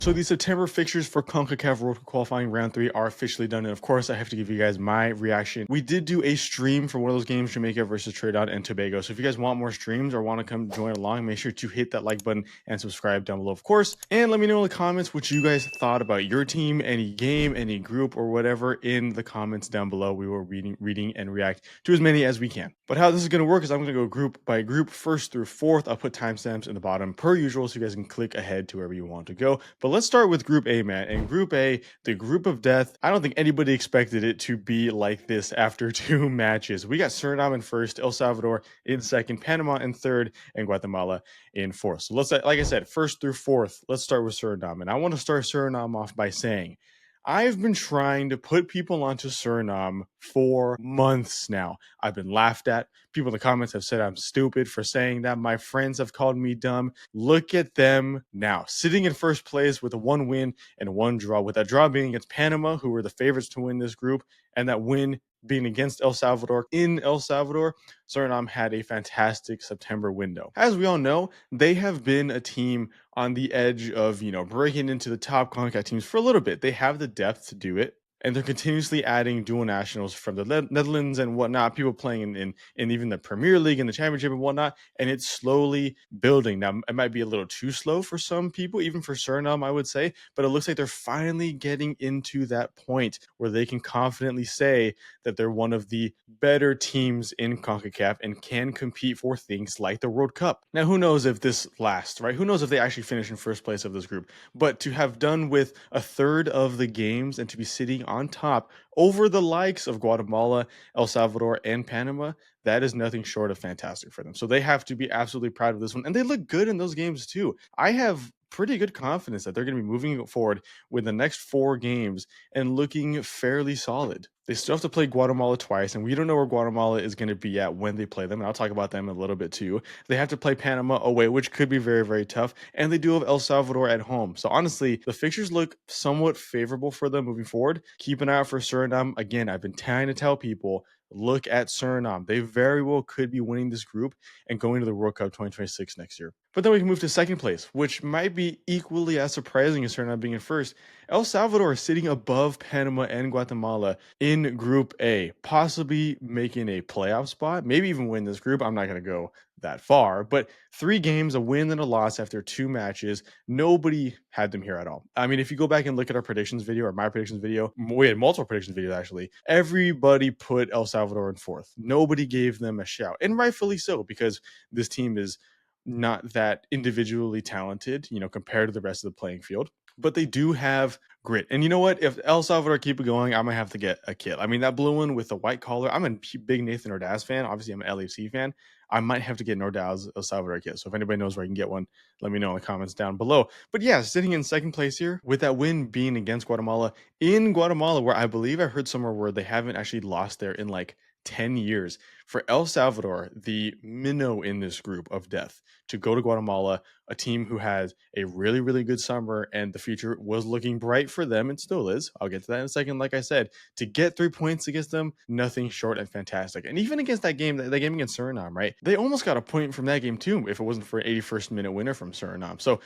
So the September fixtures for CONCACAF World Cup qualifying round 3 are officially done, and of course I have to give you guys my reaction. We did do a stream for one of those games, Jamaica versus Trinidad and Tobago. So if you guys want more streams or want to come join along, make sure to hit that like button and subscribe down below, of course. And let me know in the comments what you guys thought about your team, any game, any group, or whatever in the comments down below. We will reading and react to as many as we can. But how this is going to work is I'm going to go group by group, first through fourth. I'll put timestamps in the bottom per usual, so you guys can click ahead to wherever you want to go. But let's start with Group A, man. And Group A, the group of death, I don't think anybody expected it to be like this after 2 matches. We got Suriname in first, El Salvador in second, Panama in third, and Guatemala in fourth. So let's, like I said, first through fourth, let's start with Suriname. And I want to start Suriname off by saying, I've been trying to put people onto Suriname for months now. I've been laughed at. People in the comments have said I'm stupid for saying that. My friends have called me dumb. Look at them now, sitting in first place with a 1 win and 1 draw, with that draw being against Panama, who were the favorites to win this group, and that win being against El Salvador in El Salvador. Suriname had a fantastic September window. As we all know, they have been a team on the edge of, breaking into the top CONCACAF teams for a little bit. They have the depth to do it. And they're continuously adding dual nationals from the Netherlands and whatnot, people playing in even the Premier League and the Championship and whatnot, and it's slowly building. Now, it might be a little too slow for some people, even for Suriname, I would say, but it looks like they're finally getting into that point where they can confidently say that they're one of the better teams in CONCACAF and can compete for things like the World Cup. Now, who knows if this lasts, right? Who knows if they actually finish in first place of this group? But to have done with a third of the games and to be sitting on top over the likes of Guatemala, El Salvador, and Panama, that is nothing short of fantastic for them. So they have to be absolutely proud of this one. And they look good in those games too. I have pretty good confidence that they're going to be moving forward with the next 4 games and looking fairly solid. They still have to play Guatemala twice, and we don't know where Guatemala is going to be at when they play them, and I'll talk about them in a little bit too. They have to play Panama away, which could be very, very tough, and they do have El Salvador at home. So honestly, the fixtures look somewhat favorable for them moving forward. Keep an eye out for Suriname. Again, I've been trying to tell people, look at Suriname. They very well could be winning this group and going to the World Cup 2026 next year. But then we can move to second place, which might be equally as surprising as Suriname being in first. El Salvador is sitting above Panama and Guatemala in Group A, possibly making a playoff spot, maybe even win this group. I'm not going to go that far, but 3 games, a win and a loss after 2 matches. Nobody had them here at all. I mean, if you go back and look at our predictions video or my predictions video, we had multiple predictions videos actually. Everybody put El Salvador in fourth. Nobody gave them a shout, and rightfully so, because this team is not that individually talented, compared to the rest of the playing field. But they do have grit. And you know what? If El Salvador keep it going, I might have to get a kit. I mean, that blue one with the white collar, I'm a big Nathan Ordaz fan. Obviously, I'm an LAFC fan. I might have to get an Ordaz El Salvador kit. So if anybody knows where I can get one, let me know in the comments down below. But yeah, sitting in second place here with that win being against Guatemala, in Guatemala, where I believe I heard somewhere where they haven't actually lost there in like 10 years. For El Salvador, the minnow in this group of death, to go to Guatemala, a team who has a really, really good summer and the future was looking bright for them and still is. I'll get to that in a second. Like I said, to get 3 points against them, nothing short and fantastic. And even against that game against Suriname, right? They almost got a point from that game too, if it wasn't for an 81st minute winner from Suriname. So,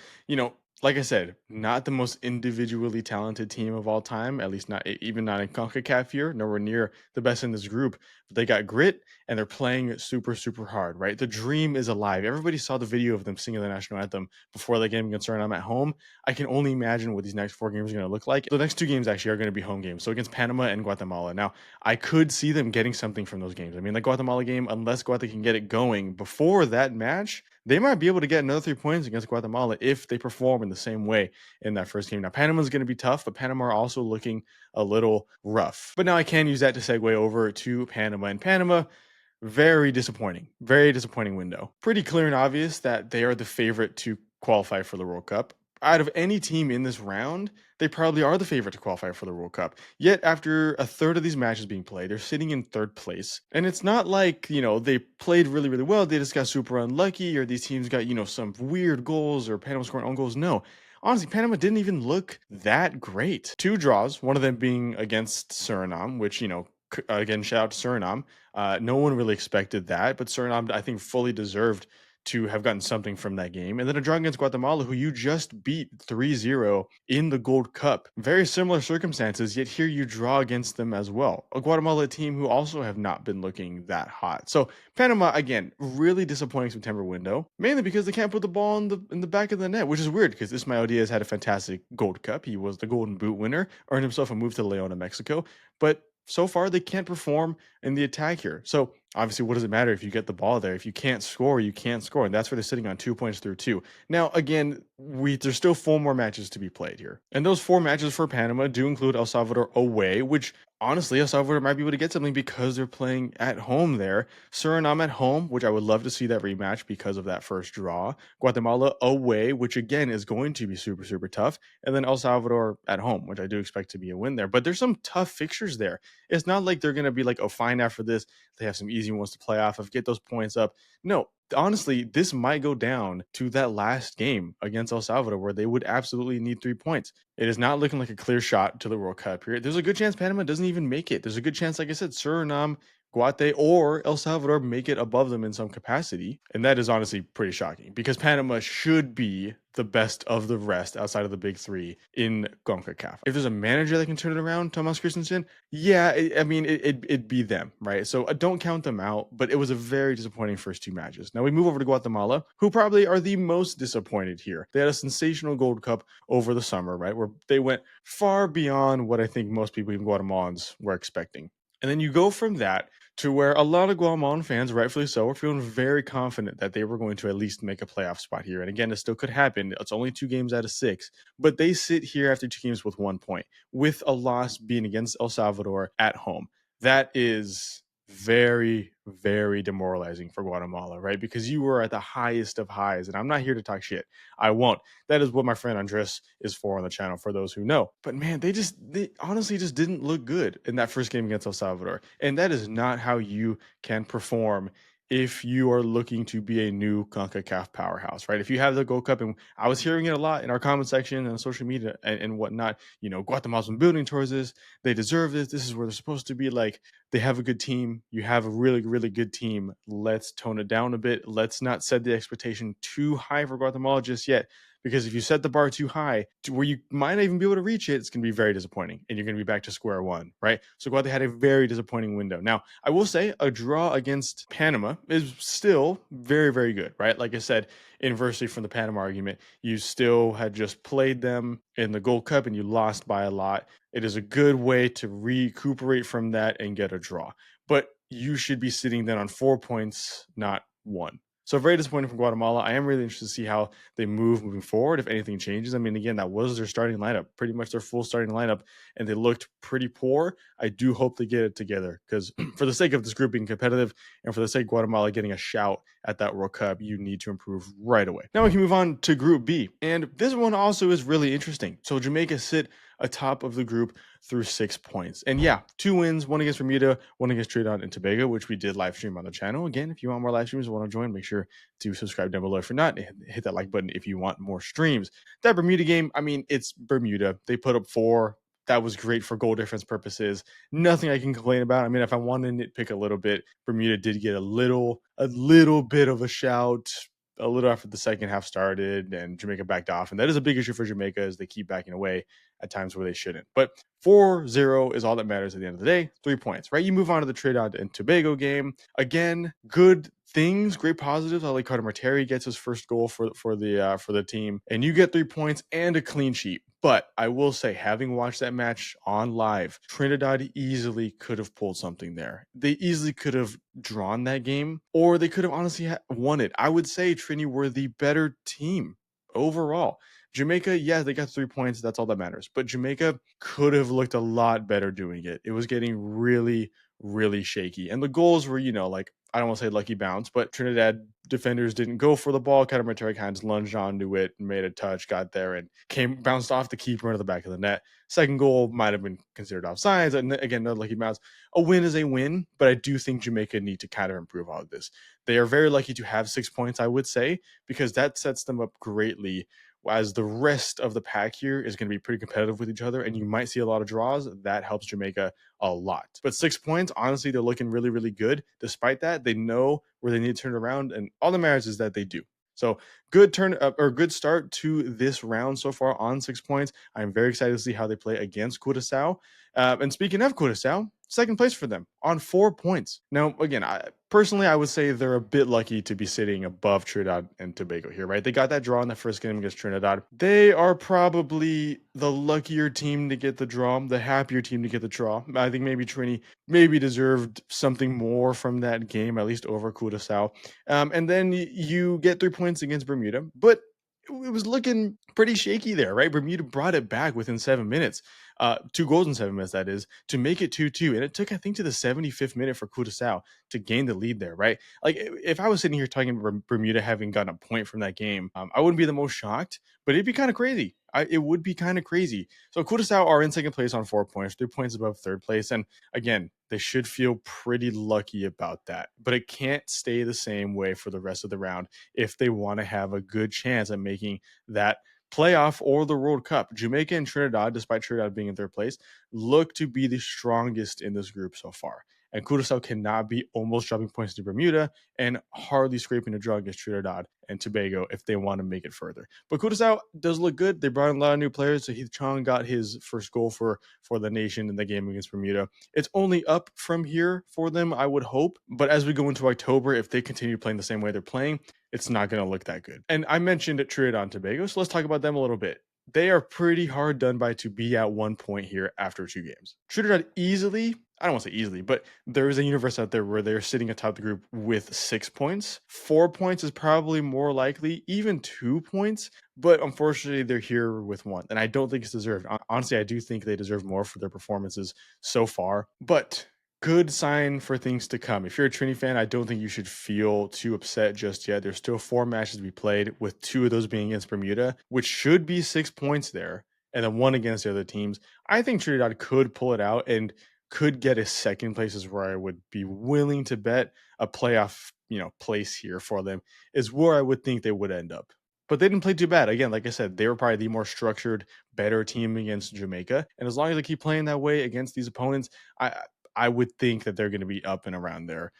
like I said, not the most individually talented team of all time, at least not even not in CONCACAF here, nowhere near the best in this group. But they got grit and they're playing super, super hard, right? The dream is alive. Everybody saw the video of them singing the national anthem before the game against Suriname at home. I can only imagine what these next 4 games are going to look like. The next 2 games actually are going to be home games. So against Panama and Guatemala. Now, I could see them getting something from those games. I mean, the Guatemala game, unless Guatemala can get it going before that match, they might be able to get another 3 points against Guatemala if they perform in the same way in that first game. Now, Panama's going to be tough, but Panama are also looking a little rough. But now I can use that to segue over to Panama. And Panama, very disappointing window. Pretty clear and obvious that they are the favorite to qualify for the World Cup. Out of any team in this round, they probably are the favorite to qualify for the World Cup. Yet, after a third of these matches being played, they're sitting in 3rd place. And it's not like, they played really, really well. They just got super unlucky, or these teams got, some weird goals, or Panama scoring own goals. No. Honestly, Panama didn't even look that great. 2 draws, one of them being against Suriname, which, again, shout out to Suriname. No one really expected that, but Suriname, I think, fully deserved to have gotten something from that game. And then a draw against Guatemala, who you just beat 3-0 in the Gold Cup. Very similar circumstances, yet here you draw against them as well. A Guatemala team who also have not been looking that hot. So Panama, again, really disappointing September window, mainly because they can't put the ball in the back of the net, which is weird because Ismael Diaz had a fantastic Gold Cup. He was the Golden Boot winner, earned himself a move to León, Mexico. But so far, they can't perform in the attack here. So obviously, what does it matter if you get the ball there? If you can't score, you can't score. And that's where they're sitting on 2 points through 2. Now, again, there's still 4 more matches to be played here. And those 4 matches for Panama do include El Salvador away, which honestly, El Salvador might be able to get something because they're playing at home there. Suriname at home, which I would love to see that rematch because of that first draw. Guatemala away, which again is going to be super, super tough. And then El Salvador at home, which I do expect to be a win there. But there's some tough fixtures there. It's not like they're going to be like, oh, fine, after this, they have some easy ones to play off of, get those points up. No, honestly, this might go down to that last game against El Salvador where they would absolutely need 3 points. It is not looking like a clear shot to the World Cup here. There's a good chance Panama doesn't even make it. There's a good chance, like I said, Suriname, Guate, or El Salvador make it above them in some capacity. And that is honestly pretty shocking because Panama should be the best of the rest outside of the big 3 in CONCACAF. If there's a manager that can turn it around, Thomas Christensen, yeah, it'd be them, right? So don't count them out, but it was a very disappointing first 2 matches. Now we move over to Guatemala, who probably are the most disappointed here. They had a sensational Gold Cup over the summer, right? Where they went far beyond what I think most people, even Guatemalans, were expecting. And then you go from that to where a lot of Guatemalan fans, rightfully so, were feeling very confident that they were going to at least make a playoff spot here. And again, it still could happen. It's only 2 games out of 6. But they sit here after 2 games with 1 point, with a loss being against El Salvador at home. That is very, very demoralizing for Guatemala, right? Because you were at the highest of highs. And I'm not here to talk shit. I won't. That is what my friend Andres is for on the channel, for those who know. But man, they honestly just didn't look good in that first game against El Salvador. And that is not how you can perform if you are looking to be a new CONCACAF powerhouse, right? If you have the Gold Cup, and I was hearing it a lot in our comment section and on social media and whatnot, Guatemala's been building towards this. They deserve this. This is where they're supposed to be. Like, they have a good team. You have a really, really good team. Let's tone it down a bit. Let's not set the expectation too high for Guatemala just yet. Because if you set the bar too high to where you might not even be able to reach it, it's going to be very disappointing. And you're going to be back to square one, right? So Guate had a very disappointing window. Now, I will say a draw against Panama is still very, very good, right? Like I said, inversely from the Panama argument, you still had just played them in the Gold Cup and you lost by a lot. It is a good way to recuperate from that and get a draw. But you should be sitting then on 4 points, not 1. So very disappointing from Guatemala. I am really interested to see how they moving forward, if anything changes. I mean, again, that was their starting lineup, pretty much their full starting lineup, and they looked pretty poor. I do hope they get it together because for the sake of this group being competitive and for the sake of Guatemala getting a shout at that World Cup, you need to improve right away. Now we can move on to Group B. And this one also is really interesting. So Jamaica sit atop of the group through 6 points. And yeah, 2 wins, 1 against Bermuda, 1 against Trinidad and Tobago, which we did live stream on the channel. Again, if you want more live streams, want to join, make sure to subscribe down below. If you're not, hit that like button if you want more streams. That Bermuda game, I mean, it's Bermuda. They put up 4. That was great for goal difference purposes. Nothing I can complain about. I mean, if I want to nitpick a little bit, Bermuda did get a little bit of a shout a little after the second half started and Jamaica backed off. And that is a big issue for Jamaica as they keep backing away at times where they shouldn't. But 4-0 is all that matters at the end of the day. 3 points, right? You move on to the Trinidad and Tobago game. Again, good things, great positives. I like Carter Marteri gets his first goal for the team. And you get 3 points and a clean sheet. But I will say, having watched that match on live, Trinidad easily could have pulled something there. They easily could have drawn that game, or they could have honestly won it. I would say Trini were the better team overall. Jamaica, yeah, they got 3 points. That's all that matters. But Jamaica could have looked a lot better doing it. It was getting really, really shaky. And the goals were, like, I don't want to say lucky bounce, but Trinidad defenders didn't go for the ball. Carter Marteri kind of lunged onto it, made a touch, got there, and bounced off the keeper into the back of the net. Second goal might have been considered offsides. And again, another lucky bounce. A win is a win, but I do think Jamaica need to kind of improve all of this. They are very lucky to have 6 points, I would say, because that sets them up greatly as the rest of the pack here is going to be pretty competitive with each other, and you might see a lot of draws. That helps Jamaica a lot. But 6 points, honestly, they're looking really, really good. Despite that, they know where they need to turn it around, and all that matters is that they do. So good start to this round so far on 6 points. I'm very excited to see how they play against Curacao. And speaking of Curacao, second place for them on 4 points. Now, again, I would say they're a bit lucky to be sitting above Trinidad and Tobago here, right? They got that draw in the first game against Trinidad. They are probably the luckier team to get the draw, the happier team to get the draw. I think maybe Trini maybe deserved something more from that game, at least over Curacao. And then you get 3 points against Bermuda, but it was looking pretty shaky there, right? Bermuda brought it back within 7 minutes. 2 goals in 7 minutes, that is, to make it 2-2. And it took, I think, to the 75th minute for Curacao to gain the lead there, right? Like, if I was sitting here talking about Bermuda having gotten a point from that game, I wouldn't be the most shocked, but it'd be kind of crazy. It would be kind of crazy. So Curacao are in second place on 4 points, 3 points above third place. And again, they should feel pretty lucky about that. But it can't stay the same way for the rest of the round if they want to have a good chance at making that playoff or the World Cup. Jamaica and Trinidad, despite Trinidad being in third place, look to be the strongest in this group so far. And Curacao cannot be almost dropping points to Bermuda and hardly scraping a draw against Trinidad and Tobago if they want to make it further. But Curacao does look good. They brought in a lot of new players. So Heath Chong got his first goal for the nation in the game against Bermuda. It's only up from here for them, I would hope. But as we go into October, if they continue playing the same way they're playing, it's not going to look that good. And I mentioned Trinidad and Tobago, so let's talk about them a little bit. They are pretty hard done by to be at 1 point here after 2 games. Trinidad easily, I don't want to say easily, but there is a universe out there where they're sitting atop the group with 6 points. 4 points is probably more likely, even 2 points, but unfortunately they're here with 1. And I don't think it's deserved. Honestly, I do think they deserve more for their performances so far, but good sign for things to come. If you're a Trini fan, I don't think you should feel too upset just yet. There's still 4 matches to be played, with 2 of those being against Bermuda, which should be 6 points there, and then 1 against the other teams. I think Trinidad could pull it out and could get a second place, is where I would be willing to bet a playoff, place here for them, is where I would think they would end up. But they didn't play too bad. Again, like I said, they were probably the more structured, better team against Jamaica. And as long as they keep playing that way against these opponents, I would think that they're going to be up and around there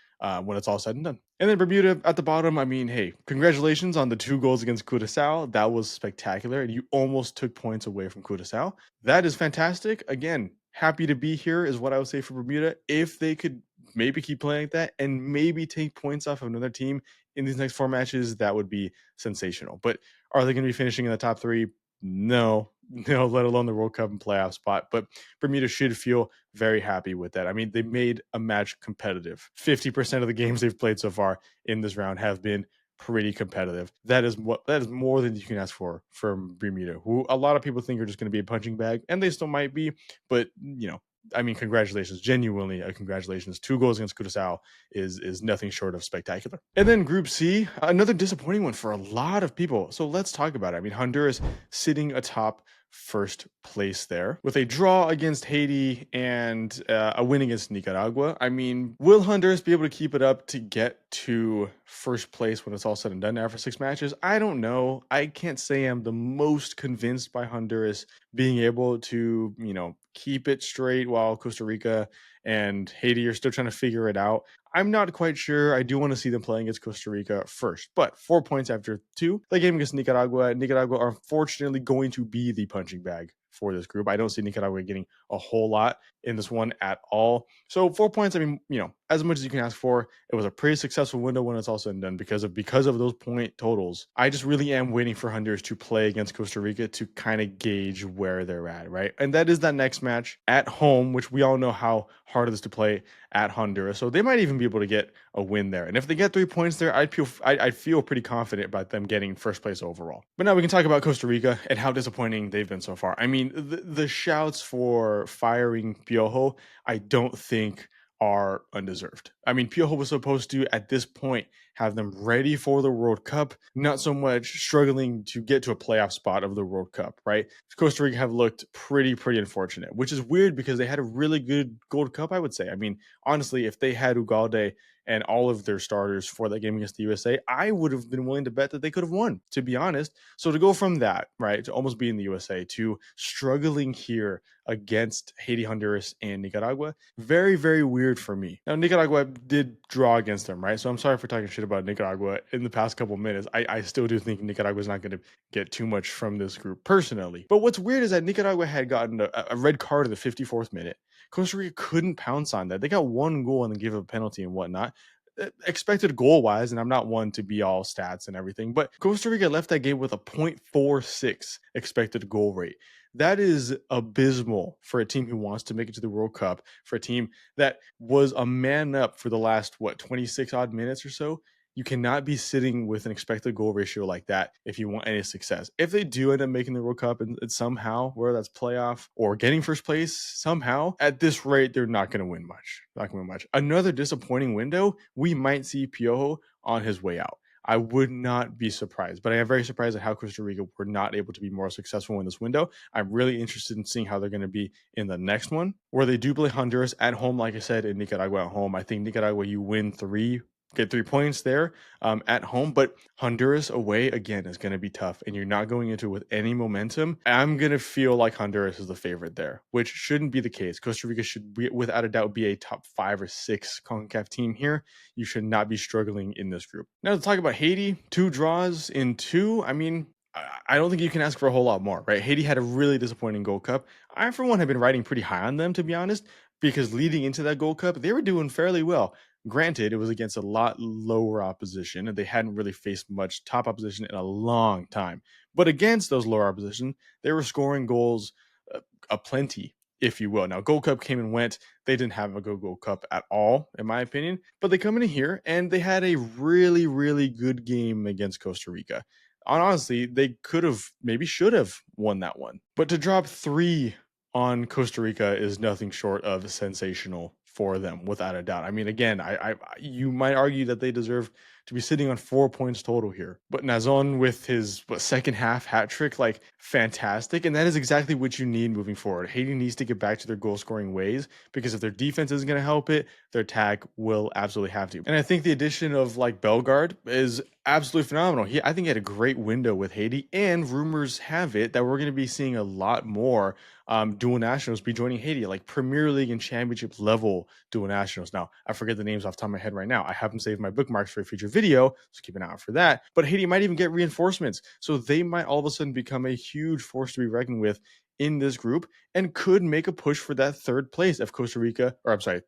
when it's all said and done. And then Bermuda at the bottom, I mean, hey, congratulations on the 2 goals against Curacao. That was spectacular. And you almost took points away from Curacao. That is fantastic. Again, happy to be here is what I would say for Bermuda. If they could maybe keep playing like that and maybe take points off of another team in these next 4 matches, that would be sensational. But are they going to be finishing in the top 3? No, let alone the World Cup and playoff spot. But Bermuda should feel very happy with that. I mean, they made a match competitive. 50% of the games they've played so far in this round have been pretty competitive. That is more than you can ask for from Bermuda, who a lot of people think are just going to be a punching bag, and they still might be. But I mean, congratulations, genuinely congratulations. 2 goals against Curacao is nothing short of spectacular. And then Group C, another disappointing one for a lot of people. So let's talk about it. I mean, Honduras sitting atop first place there with a draw against Haiti and a win against Nicaragua. I mean, will Honduras be able to keep it up to get to first place when it's all said and done after 6 matches? I don't know. I can't say I'm the most convinced by Honduras being able to, keep it straight while Costa Rica and Haiti are still trying to figure it out. I'm not quite sure. I do want to see them playing against Costa Rica first, but 4 points after 2. The game against Nicaragua. Nicaragua are unfortunately going to be the punching bag for this group. I don't see Nicaragua getting a whole lot in this one at all. So 4 points, I mean, as much as you can ask for. It was a pretty successful window when it's all said and done because of those point totals. I just really am waiting for Honduras to play against Costa Rica to kind of gauge where they're at, right? And that is that next match at home, which we all know how hard it is to play at Honduras. So they might even be able to get a win there. And if they get 3 points there, I'd feel pretty confident about them getting first place overall. But now we can talk about Costa Rica and how disappointing they've been so far. I mean, the shouts for firing Piojo, I don't think are undeserved. I mean, Piojo was supposed to, at this point, have them ready for the World Cup, not so much struggling to get to a playoff spot of the World Cup, right? Costa Rica have looked pretty unfortunate, which is weird because they had a really good Gold Cup, I would say. I mean, honestly, if they had Ugalde and all of their starters for that game against the USA, I would have been willing to bet that they could have won, to be honest. So to go from that, right, to almost being the USA, to struggling here against Haiti, Honduras, and Nicaragua, very, very weird for me. Now, Nicaragua did draw against them, right? So I'm sorry for talking shit about Nicaragua in the past couple minutes. I still do think Nicaragua's not going to get too much from this group personally. But what's weird is that Nicaragua had gotten a red card at the 54th minute. Costa Rica couldn't pounce on that. They got one goal and then gave up a penalty and whatnot. Expected goal wise, and I'm not one to be all stats and everything, but Costa Rica left that game with a 0.46 expected goal rate. That is abysmal for a team who wants to make it to the World Cup, for a team that was a man up for the last, 26 odd minutes or so. You cannot be sitting with an expected goal ratio like that if you want any success. If they do end up making the World Cup and somehow, whether that's playoff or getting first place somehow, at this rate, they're not going to win much. Not going to win much. Another disappointing window, we might see Piojo on his way out. I would not be surprised, but I am very surprised at how Costa Rica were not able to be more successful in this window. I'm really interested in seeing how they're going to be in the next one, where they do play Honduras at home, like I said, and Nicaragua at home. I think Nicaragua, you win get 3 points there at home, but Honduras away again is going to be tough, and you're not going into it with any momentum. I'm going to feel like Honduras is the favorite there, which shouldn't be the case. Costa Rica should be, without a doubt, be a top 5 or 6 CONCACAF team here. You should not be struggling in this group. Now to talk about Haiti, 2 draws in 2. I mean, I don't think you can ask for a whole lot more, right? Haiti had a really disappointing Gold Cup. I, for one, have been riding pretty high on them, to be honest, because leading into that Gold Cup, they were doing fairly well. Granted, it was against a lot lower opposition, and they hadn't really faced much top opposition in a long time. But against those lower opposition, they were scoring goals aplenty, if you will. Now, Gold Cup came and went. They didn't have a good Gold Cup at all, in my opinion. But they come in here, and they had a really, really good game against Costa Rica. Honestly, they could have, maybe should have won that one. But to drop 3 on Costa Rica is nothing short of sensational for them, without a doubt. I mean, again, you might argue that they deserve to be sitting on 4 points total here. But Nazon with his second half hat trick, like fantastic. And that is exactly what you need moving forward. Haiti needs to get back to their goal scoring ways, because if their defense isn't going to help it, their attack will absolutely have to. And I think the addition of like Bellegarde is absolutely phenomenal. I think he had a great window with Haiti, and rumors have it that we're going to be seeing a lot more dual nationals be joining Haiti, like Premier League and Championship level dual nationals. Now, I forget the names off the top of my head right now. I have them saved in my bookmarks for a future video, so keep an eye out for that. But Haiti might even get reinforcements, so they might all of a sudden become a huge force to be reckoned with in this group, and could make a push for that third place if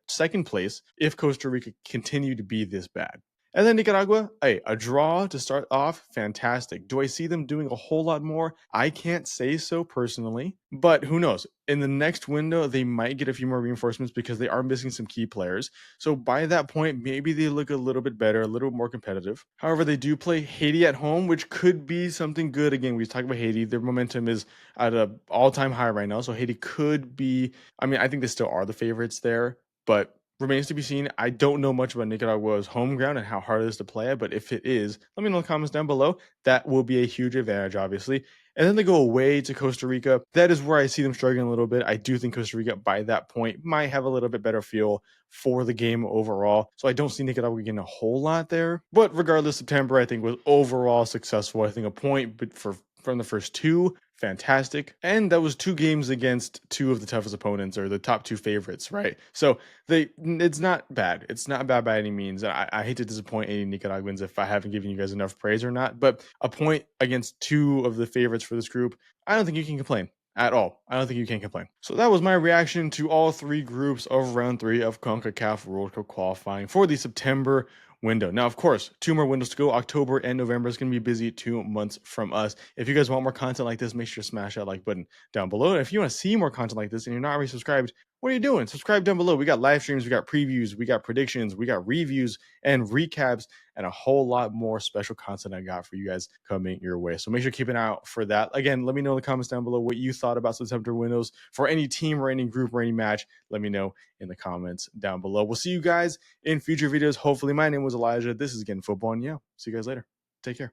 second place if Costa Rica continue to be this bad. And then Nicaragua, hey, a draw to start off, fantastic. Do I see them doing a whole lot more? I can't say so personally, but who knows? In the next window, they might get a few more reinforcements because they are missing some key players. So by that point, maybe they look a little bit better, a little more competitive. However, they do play Haiti at home, which could be something good. Again, we talked about Haiti. Their momentum is at an all-time high right now. So Haiti could be, I mean, I think they still are the favorites there, but remains to be seen. I don't know much about Nicaragua's home ground and how hard it is to play it, but if it is, let me know in the comments down below. That will be a huge advantage, obviously. And then they go away to Costa Rica. That is where I see them struggling a little bit. I do think Costa Rica, by that point, might have a little bit better feel for the game overall. So I don't see Nicaragua getting a whole lot there. But regardless, September, I think, was overall successful. I think a point from the first 2, fantastic. And that was 2 games against 2 of the toughest opponents, or the top 2 favorites, right? So it's not bad. It's not bad by any means. I hate to disappoint any Nicaraguans if I haven't given you guys enough praise or not, but a point against 2 of the favorites for this group, I don't think you can complain at all. I don't think you can complain. So that was my reaction to all 3 groups of round 3 of CONCACAF World Cup qualifying for the September window. Now, of course, 2 more windows to go. October and November is going to be busy 2 months from us. If you guys want more content like this, make sure to smash that like button down below. And if you want to see more content like this and you're not already subscribed, what are you doing? Subscribe down below. We got live streams, we got previews, we got predictions, we got reviews and recaps, and a whole lot more special content I got for you guys coming your way. So make sure to keep an eye out for that. Again, let me know in the comments down below what you thought about September windows for any team or any group or any match. Let me know in the comments down below. We'll see you guys in future videos. Hopefully, my name was Elijah. This is Getting Football, and yeah, see you guys later. Take care.